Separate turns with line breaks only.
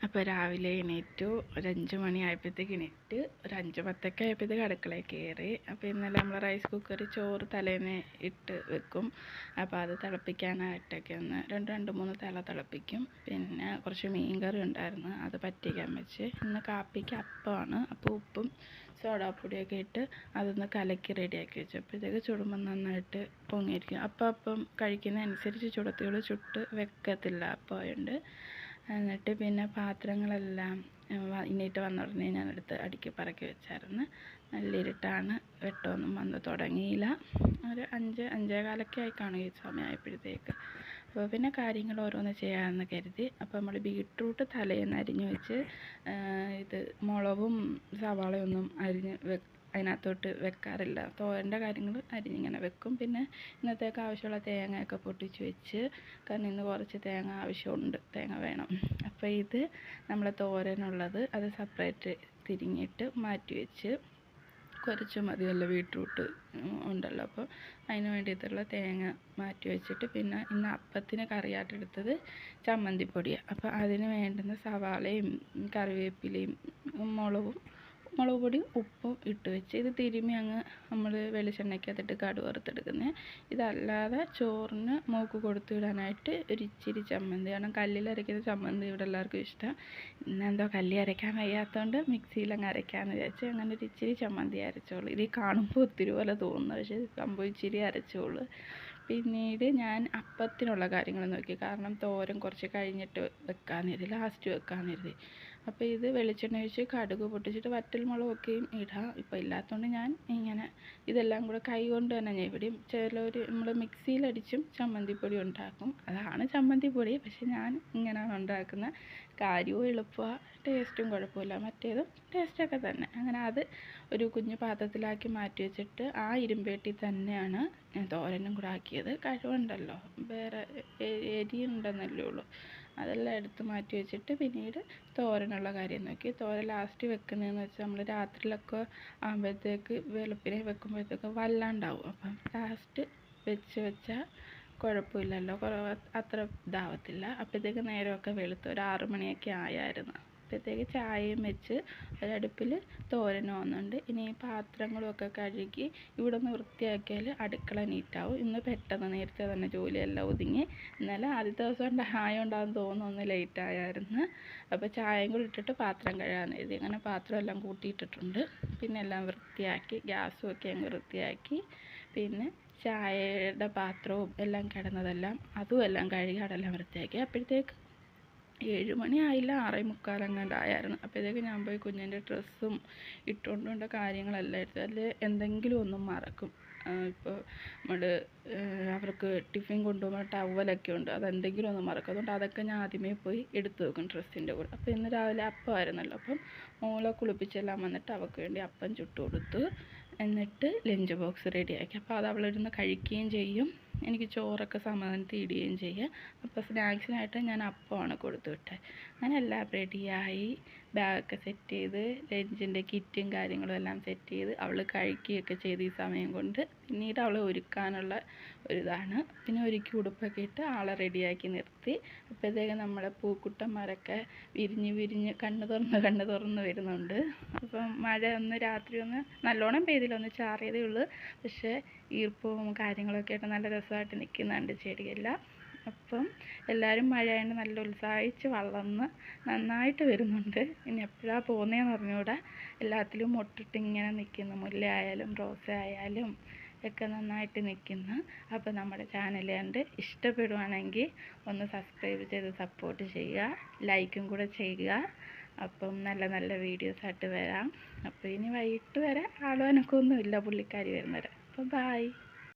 അപ്പോൾ രാവിലെ എണീറ്റു. ഒരു 5 മണിയായപ്പോഴത്തേക്ക് എണീറ്റ് ഒരു 5:10 ആയപ്പോഴത്തേക്ക് അടുക്കളയിൽ കയറി. അപ്പോൾ ഇന്നലെ നമ്മൾ റൈസ് കുക്കറിൽ ചോറ് തലേന്ന് ഇട്ട് വെക്കും. അപ്പോൾ അത് തിളപ്പിക്കാനായിട്ടൊക്കെ ഒന്ന് രണ്ട് മൂന്ന് തിള തിളപ്പിക്കും. പിന്നെ കുറച്ച് മീൻകറി ഉണ്ടായിരുന്നു, അത് പറ്റിക്കാൻ വെച്ച്. ഇന്ന് കാപ്പിക്ക് അപ്പമാണ്. അപ്പോൾ ഉപ്പും സോഡാപ്പൊടിയൊക്കെ ഇട്ട് അതൊന്ന് കലക്കി റെഡിയാക്കി വെച്ചു. അപ്പോഴത്തേക്ക് ചുടുമ്പോൾ നന്നായിട്ട് പൊങ്ങിയിരിക്കും. അപ്പം കഴിക്കുന്നതനുസരിച്ച് ചുട്ട് വെക്കത്തില്ല അപ്പമായതുകൊണ്ട്. എന്നിട്ട് പിന്നെ പാത്രങ്ങളെല്ലാം ഇനിയിട്ട് വന്ന ഉടനെ ഞാനെടുത്ത് അടുക്കി പറക്കി വെച്ചായിരുന്നു. നല്ല ഇരുട്ടാണ്, വെട്ടമൊന്നും വന്ന് തുടങ്ങിയില്ല. ഒരു 5-5:15 ആയി കാണും ഈ സമയമായപ്പോഴത്തേക്ക്. അപ്പോൾ പിന്നെ കാര്യങ്ങൾ ഓരോന്ന് ചെയ്യാമെന്ന് കരുതി. അപ്പോൾ നമ്മൾ ബീട്രൂട്ട് തലേന്ന് അരിഞ്ഞ് വെച്ച് ഇത് മുളകും സവാളയൊന്നും അതിനകത്തോട്ട് വെക്കാറില്ല. തോരൻ്റെ കാര്യങ്ങൾ അരിഞ്ഞിങ്ങനെ വെക്കും. പിന്നെ ഇന്നത്തേക്ക് ആവശ്യമുള്ള തേങ്ങയൊക്കെ പൊട്ടിച്ച് വെച്ച്, കാരണം ഇന്ന് കുറച്ച് തേങ്ങ ആവശ്യമുണ്ട്, തേങ്ങ വേണം. അപ്പോൾ ഇത് നമ്മൾ തോരനുള്ളത് അത് സെപ്പറേറ്റ് തിരിഞ്ഞിട്ട് മാറ്റി വെച്ച്, കുറച്ച് മതിയല്ലോ ബീട്രൂട്ട് ഉണ്ടല്ലോ. അപ്പോൾ അതിന് വേണ്ടിയിട്ടുള്ള തേങ്ങ മാറ്റി വെച്ചിട്ട്, പിന്നെ ഇന്ന് അപ്പത്തിന് കറിയായിട്ടെടുത്തത് ചമ്മന്തിപ്പൊടിയാണ്. അപ്പോൾ അതിന് വേണ്ടുന്ന സവാളയും കറിവേപ്പിലയും മുളക് പൊടി ഉപ്പും ഇട്ട് വെച്ച് ഇത് തിരുമ്മി അങ്ങ് നമ്മൾ വെളിച്ചെണ്ണയ്ക്കകത്തിട്ട് കടുക് വറുത്തെടുക്കുന്നത്. ഇതല്ലാതെ ചോറിന് മൂക്ക് കൊടുത്തു വിടാനായിട്ട് ഒരിച്ചിരി ചമ്മന്തി, കാരണം കല്ലിലരയ്ക്കുന്ന ചമ്മന്തി ഇവിടെ എല്ലാവർക്കും ഇഷ്ടം. ഇന്നെന്തോ കല്ലിൽ അരയ്ക്കാൻ വയ്യാത്തതുകൊണ്ട് മിക്സിയിലങ്ങ് അരയ്ക്കാമെന്ന് വിചാരിച്ച് അങ്ങനെ ഒരു ഇച്ചിരി ചമ്മന്തി അരച്ചോളൂ. ഇത് കാണുമ്പോൾ ഒത്തിരി പോലെ തോന്നുന്നു, പക്ഷേ സംഭവം ഇച്ചിരി അരച്ചോളൂ. പിന്നീട് ഞാൻ അപ്പത്തിനുള്ള കാര്യങ്ങൾ നോക്കി, കാരണം തോരൻ കുറച്ച് കഴിഞ്ഞിട്ട് വെക്കാമെന്ന് കരുതി, ലാസ്റ്റ് വെക്കാമെന്ന് കരുതി. അപ്പോൾ ഇത് വെളിച്ചെണ്ണ ഒഴിച്ച് കടുക് പൊട്ടിച്ചിട്ട് വറ്റൽമുളകൊക്കെയും ഇടാം. ഇപ്പോൾ ഇല്ലാത്തതുകൊണ്ട് ഞാൻ ഇങ്ങനെ ഇതെല്ലാം കൂടെ കൈ കൊണ്ട് തന്നെ ഞെവിടും. ചിലർ നമ്മൾ മിക്സിയിലടിച്ചും ചമ്മന്തിപ്പൊടി ഉണ്ടാക്കും, അതാണ് ചമ്മന്തിപ്പൊടി. പക്ഷെ ഞാൻ ഇങ്ങനെയാണ് ഉണ്ടാക്കുന്നത്. കാര്യവും എളുപ്പമാണ്, ടേസ്റ്റും കുഴപ്പമില്ല, മറ്റേതും ടേസ്റ്റൊക്കെ തന്നെ. അങ്ങനെ അത് ഒരു കുഞ്ഞു പാത്രത്തിലാക്കി മാറ്റി വെച്ചിട്ട് ആ ഇരുമ്പേട്ടി തന്നെയാണ് ഞാൻ തോരനും കൂടെ ആക്കിയത്. കഴിവുണ്ടല്ലോ, വേറെ എരിയുണ്ടെന്നല്ലേ ഉള്ളൂ. അതെല്ലാം എടുത്ത് മാറ്റി വെച്ചിട്ട് പിന്നീട് തോരനുള്ള കാര്യം നോക്കി. തോരൻ ലാസ്റ്റ് വെക്കുന്നതെന്ന് വെച്ചാൽ നമ്മൾ രാത്രിയിലൊക്കെ ആകുമ്പോഴത്തേക്ക് വെളുപ്പിനെ വെക്കുമ്പോഴത്തേക്ക് വല്ലാണ്ടാവും. അപ്പം ലാസ്റ്റ് വെച്ചാൽ കുഴപ്പമില്ലല്ലോ, അത്ര ഇതാവത്തില്ല. അപ്പോഴത്തേക്ക് നേരമൊക്കെ വെളുത്ത് ഒരു 6 മണിയൊക്കെ ആയായിരുന്നു. അപ്പോഴത്തേക്ക് ചായയും വെച്ച് ഒരടുപ്പിൽ തോരനും വന്നുണ്ട്. ഇനി ഈ പാത്രങ്ങളുമൊക്കെ കഴുകി ഇവിടെ നിന്ന് വൃത്തിയാക്കിയാൽ അടുക്കള നീറ്റാവും. ഇന്ന് പെട്ടെന്ന് നേരത്തെ തന്നെ ജോലിയെല്ലാം ഒതുങ്ങി. ഇന്നലെ ആദ്യത്തെ ദിവസം ആയതുകൊണ്ടാണെന്ന് തോന്നുന്നു ഒന്ന് ലേറ്റ് ആയായിരുന്നു. അപ്പോൾ ചായയും കൂടി ഇട്ടിട്ട് പാത്രം കഴുകാമെന്ന് എഴുതി. അങ്ങനെ പാത്രമെല്ലാം കൂട്ടിയിട്ടിട്ടുണ്ട്. പിന്നെ എല്ലാം വൃത്തിയാക്കി, ഗ്യാസും ഒക്കെ അങ്ങ് വൃത്തിയാക്കി, പിന്നെ ചായയുടെ പാത്രവും എല്ലാം കിടന്നതെല്ലാം അതും എല്ലാം കഴുകി അതെല്ലാം വൃത്തിയാക്കി. അപ്പോഴത്തേക്ക് 7 മണി ആയില്ല, 6:45 അങ്ങാണ്ടായിരുന്നു. അപ്പോഴത്തേക്ക് ഞാൻ പോയി കുഞ്ഞിൻ്റെ ഡ്രസ്സും ഇട്ടുകൊണ്ടുള്ള കാര്യങ്ങളെല്ലാം എടുത്തു. അതിൽ എന്തെങ്കിലും ഒന്നും മറക്കും. ഇപ്പോൾ നമ്മൾ അവർക്ക് ടിഫിൻ കൊണ്ടുപോകുമ്പോൾ ടവലൊക്കെ ഉണ്ട്, അതെന്തെങ്കിലും ഒന്ന് മറക്കും. അതുകൊണ്ട് അതൊക്കെ ഞാൻ ആദ്യമേ പോയി എടുത്തു വെക്കും ഡ്രസ്സിൻ്റെ കൂടെ. അപ്പോൾ ഇന്ന് രാവിലെ അപ്പമായിരുന്നല്ലോ, അപ്പം മോളെ കുളിപ്പിച്ചെല്ലാം വന്നിട്ട് അവൾക്ക് വേണ്ടി അപ്പം ചുട്ടു കൊടുത്തു. എന്നിട്ട് ലഞ്ച് ബോക്സ് റെഡിയാക്കി. അപ്പോൾ അത് അവളിരുന്ന് കഴിക്കുകയും ചെയ്യും, എനിക്ക് ചോറൊക്കെ സമാധാനത്തിൽ ഇടുകയും ചെയ്യാം. അപ്പോൾ സ്നാക്സിനായിട്ട് ഞാൻ അപ്പമാണ് കൊടുത്തു വിട്ടത്. അങ്ങനെ എല്ലാം റെഡിയായി, ബാഗൊക്കെ സെറ്റ് ചെയ്ത്, ലഞ്ചിൻ്റെ കിറ്റും കാര്യങ്ങളും എല്ലാം സെറ്റ് ചെയ്ത് അവൾ കഴിക്കുകയൊക്കെ ചെയ്ത് ഈ സമയം കൊണ്ട്. പിന്നീട് അവളെ ഒരുക്കാനുള്ള ഒരിതാണ്. പിന്നെ ഒരുക്കി ഉടുപ്പൊക്കെ ഇട്ട് ആളെ റെഡിയാക്കി നിർത്തി. അപ്പോഴത്തേക്കും നമ്മുടെ പൂക്കുട്ടന്മാരൊക്കെ വിരിഞ്ഞ് കണ്ണ് തുറന്ന് വരുന്നുണ്ട്. അപ്പം മഴ രാത്രി ഒന്ന് നല്ലോണം പെയ്തില്ല, ഒന്ന് ചാറിയതേ ഉള്ളൂ. പക്ഷേ ഈർപ്പവും കാര്യങ്ങളൊക്കെ ആയിട്ട് നല്ല രസമായിട്ട് നിൽക്കുന്നുണ്ട് ചെടിയെല്ലാം. അപ്പം എല്ലാവരും മഴയായതുകൊണ്ട് നല്ല ഉത്സാഹിച്ച് വളർന്ന് നന്നായിട്ട് വരുന്നുണ്ട്. ഇനി എപ്പോഴാണ് പോകുന്നതെന്ന് അറിഞ്ഞുകൂടാ. എല്ലാത്തിലും മൊട്ടിട്ട് ഇങ്ങനെ നിൽക്കുന്നു, മുല്ല ആയാലും റോസ ആയാലും ഒക്കെ നന്നായിട്ട് നിൽക്കുന്നു. അപ്പോൾ നമ്മുടെ ചാനൽ കണ്ട് ഇഷ്ടപ്പെടുവാണെങ്കിൽ ഒന്ന് സബ്സ്ക്രൈബ് ചെയ്ത് സപ്പോർട്ട് ചെയ്യുക, ലൈക്കും കൂടെ ചെയ്യുക. അപ്പം നല്ല നല്ല വീഡിയോസായിട്ട് വരാം. അപ്പോൾ ഇനി വൈകിട്ട് വരെ ആളും അനക്കൊന്നുമില്ല പുള്ളിക്കാരി വരുന്നവരെ. അപ്പോൾ ബായ്.